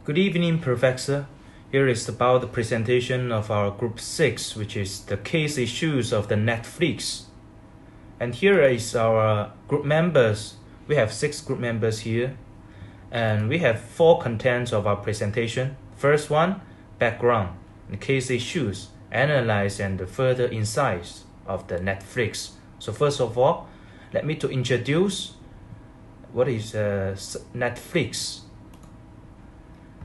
Good evening, Professor. Here is about the presentation of our Group 6, which is the case issues of the Netflix. And here is our group members. We have 6 group members here. And we have 4 contents of our presentation. First one, background, the case issues, analyze and the further insights of the Netflix. So first of all, let me to introduce what is Netflix.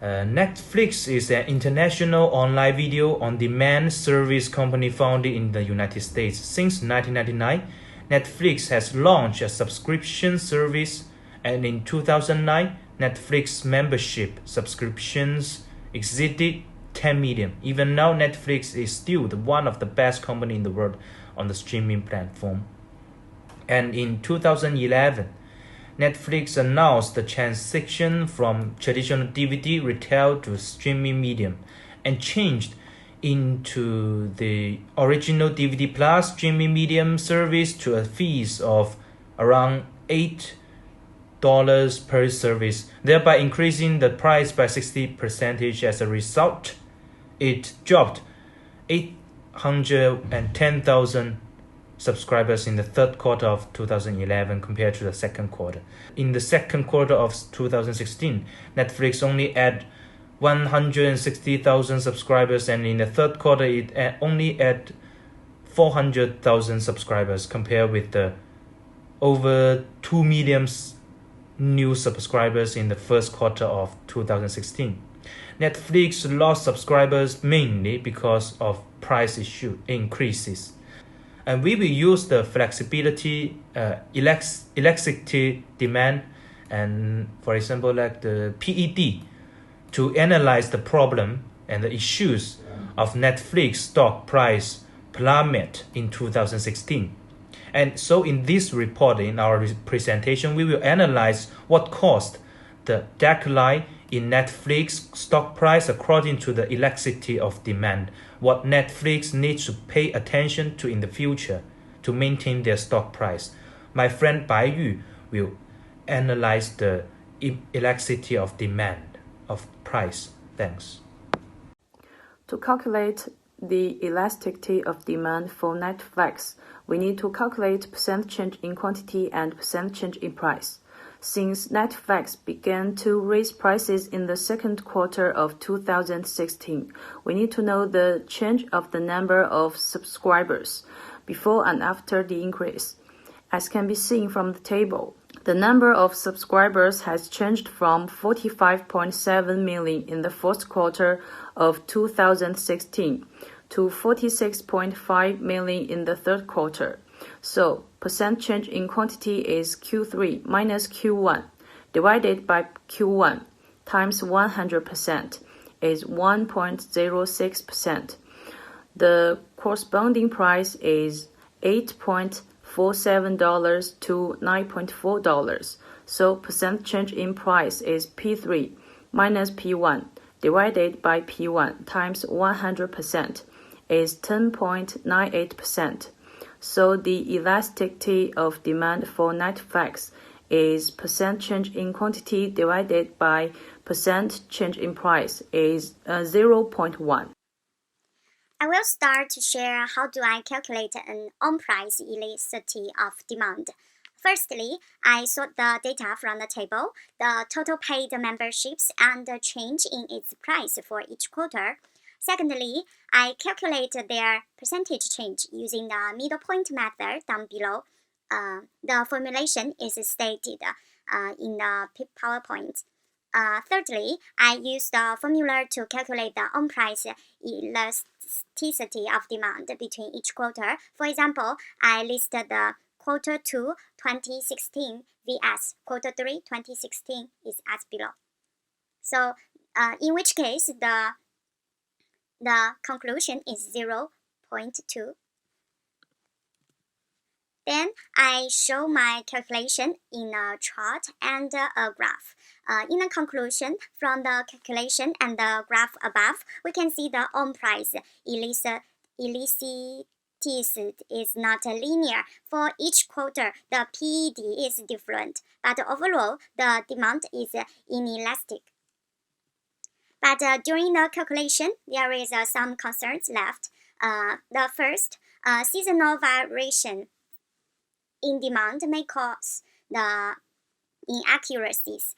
Netflix is an international online video on demand service company founded in the United States. Since 1999, Netflix has launched a subscription service, and in 2009, Netflix membership subscriptions exceeded 10 million. Even now, Netflix is still one of the best companies in the world on the streaming platform. And in 2011, Netflix announced the transition from traditional DVD retail to streaming medium and changed into the original DVD Plus streaming medium service to a fees of around $8 per service, thereby increasing the price by 60%. As a result, it dropped 810,000 subscribers in the third quarter of 2011 compared to the second quarter. In the second quarter of 2016, Netflix only had 160,000 subscribers, and in the third quarter it only had 400,000 subscribers compared with the over 2 million new subscribers in the first quarter of 2016. Netflix lost subscribers mainly because of price issue increases. And we will use the flexibility, elasticity demand, and for example, like the PED, to analyze the problem and the issues of Netflix stock price plummet in 2016. And so in this report, in our presentation, we will analyze what caused the decline in Netflix stock price according to the elasticity of demand, what Netflix needs to pay attention to in the future to maintain their stock price. My friend Bai Yu will analyze the elasticity of demand of price. Thanks. To calculate the elasticity of demand for Netflix, we need to calculate percent change in quantity and percent change in price. Since Netflix began to raise prices in the second quarter of 2016, we need to know the change of the number of subscribers before and after the increase. As can be seen from the table, the number of subscribers has changed from 45.7 million in the first quarter of 2016 to 46.5 million in the third quarter. So, percent change in quantity is Q3 minus Q1 divided by Q1 times 100% is 1.06%. The corresponding price is $8.47 to $9.4. So, percent change in price is P3 minus P1 divided by P1 times 100% is 10.98%. So the elasticity of demand for Netflix is percent change in quantity divided by percent change in price is 0.1. I will start to share how do I calculate an on-price elasticity of demand. Firstly, I sort the data from the table, the total paid memberships and the change in its price for each quarter. Secondly, I calculate their percentage change using the middle point method down below. The formulation is stated in the PowerPoint. Thirdly, I use the formula to calculate the on-price elasticity of demand between each quarter. For example, I listed the quarter 2 2016 vs quarter 3 2016 is as below. So, in which case the conclusion is 0.2. Then I show my calculation in a chart and a graph. In the conclusion, from the calculation and the graph above, we can see the on-price elasticity is not linear. For each quarter, the PED is different, but overall, the demand is inelastic. But during the calculation, there is some concerns left. The first, seasonal variation in demand may cause the inaccuracies.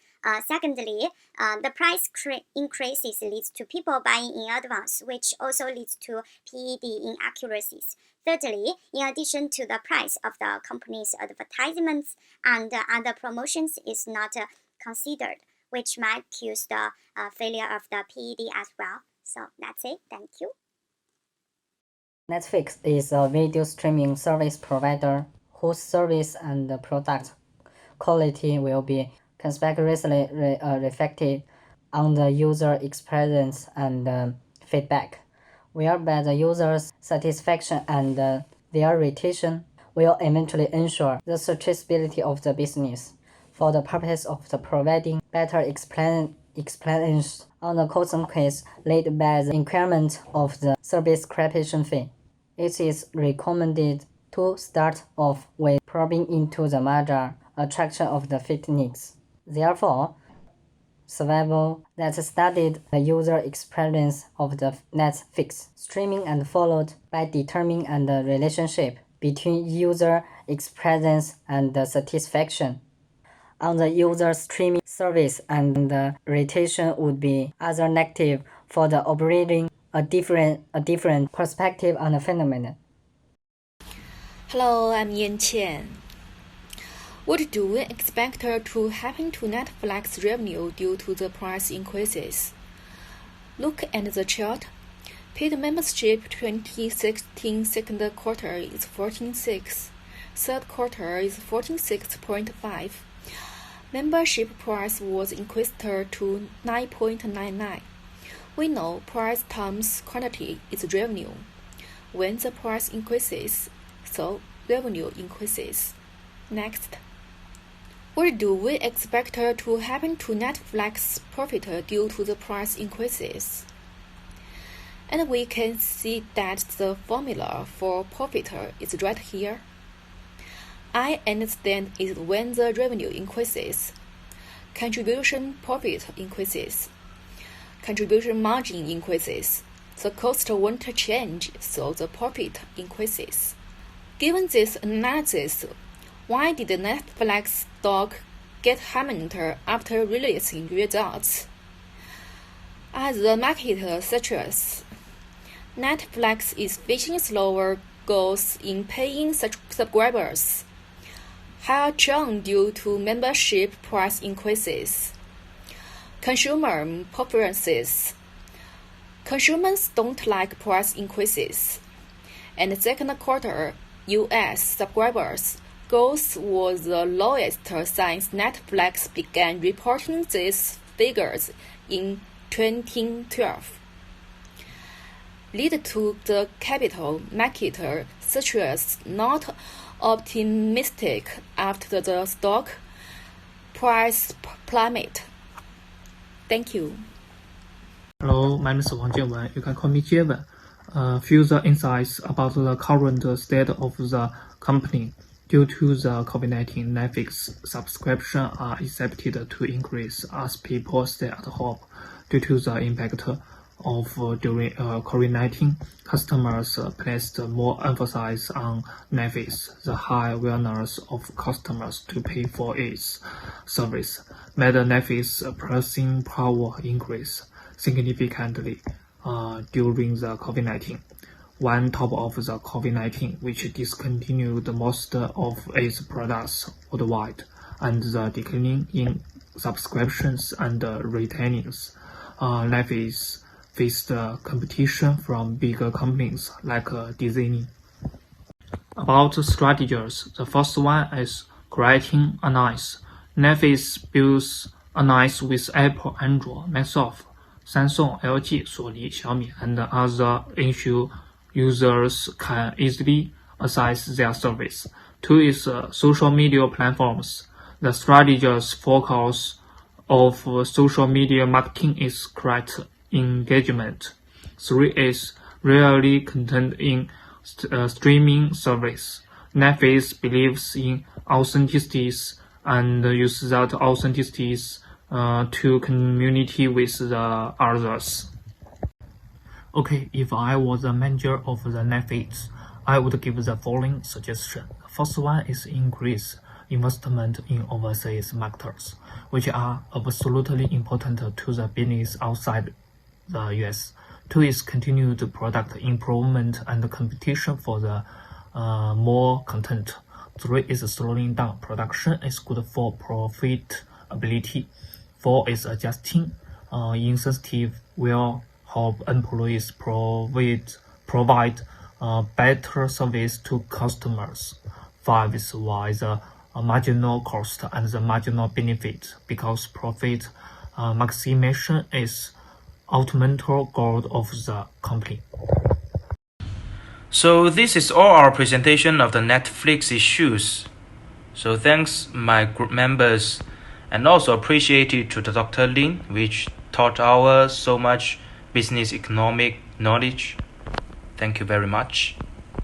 Secondly, the price increases leads to people buying in advance, which also leads to PED inaccuracies. Thirdly, in addition to the price of the company's advertisements and other promotions is not considered, which might cause the failure of the PED as well. So that's it. Thank you. Netflix is a video streaming service provider whose service and product quality will be conspicuously reflected on the user experience and feedback, whereby the user's satisfaction and their retention will eventually ensure the sustainability of the business. For the purpose of providing better explanations on the consequences led by the increment of the subscription fee, it is recommended to start off with probing into the major attraction of the fitness. Therefore, survival that studied the user experience of the Netflix streaming and followed by determining the relationship between user experience and satisfaction on the user streaming service and the retention would be other negative for the operating a different perspective on the phenomenon. Hello, I'm Yan Qian. What do we expect to happen to Netflix revenue due to the price increases? Look at the chart. Paid membership 2016 second quarter is 14.6, third quarter is 14.6.5. Membership price was increased to 9.99. We know price times quantity is revenue. When the price increases, so revenue increases. Next. What do we expect to happen to Netflix profit due to the price increases? And we can see that the formula for profit is right here. I understand is when the revenue increases, contribution profit increases, contribution margin increases, the cost won't change, so the profit increases. Given this analysis, why did Netflix stock get hammered after releasing results? As the market suggests, Netflix is facing slower growth in paying subscribers, higher churn due to membership price increases, consumer preferences. Consumers don't like price increases, and second quarter U.S. subscribers growth was the lowest since Netflix began reporting these figures in 2012. Lead to the capital market suggests not optimistic after the stock price plummet. Thank you. Hello, my name is Wang Jianwen. You can call me Jianwen. Further insights about the current state of the company. Due to the COVID-19, Netflix subscription are expected to increase as people stay at home. Due to the impact of during COVID-19, customers placed more emphasis on Netflix. The high willingness of customers to pay for its service made Netflix pricing power increase significantly during the COVID-19. On top of the COVID-19, which discontinued most of its products worldwide, and the decline in subscriptions and retainings, Netflix faced competition from bigger companies like Disney. About strategies, the first one is creating alliance. Netflix builds alliance with Apple, Android, Microsoft, Samsung, LG, Sony, Xiaomi, and other users can easily access their service. Two is social media platforms. The strategies focus of social media marketing is create engagement. Three is really content in streaming service. Netflix believes in authenticity and uses that authenticity to communicate with the others. Okay, if I was the manager of the Netflix, I would give the following suggestion. First one is increase investment in overseas markets, which are absolutely important to the business outside the US. Two is continued product improvement and competition for the more content. Three is slowing down production is good for profitability. Four is adjusting incentive will help employees provide better service to customers. Five is why the marginal cost and the marginal benefit, because profit maximization is ultimate goal of the company. So this is all our presentation of the Netflix issues. So thanks my group members, and also appreciated to the Dr. Lin, which taught our so much business economic knowledge. Thank you very much.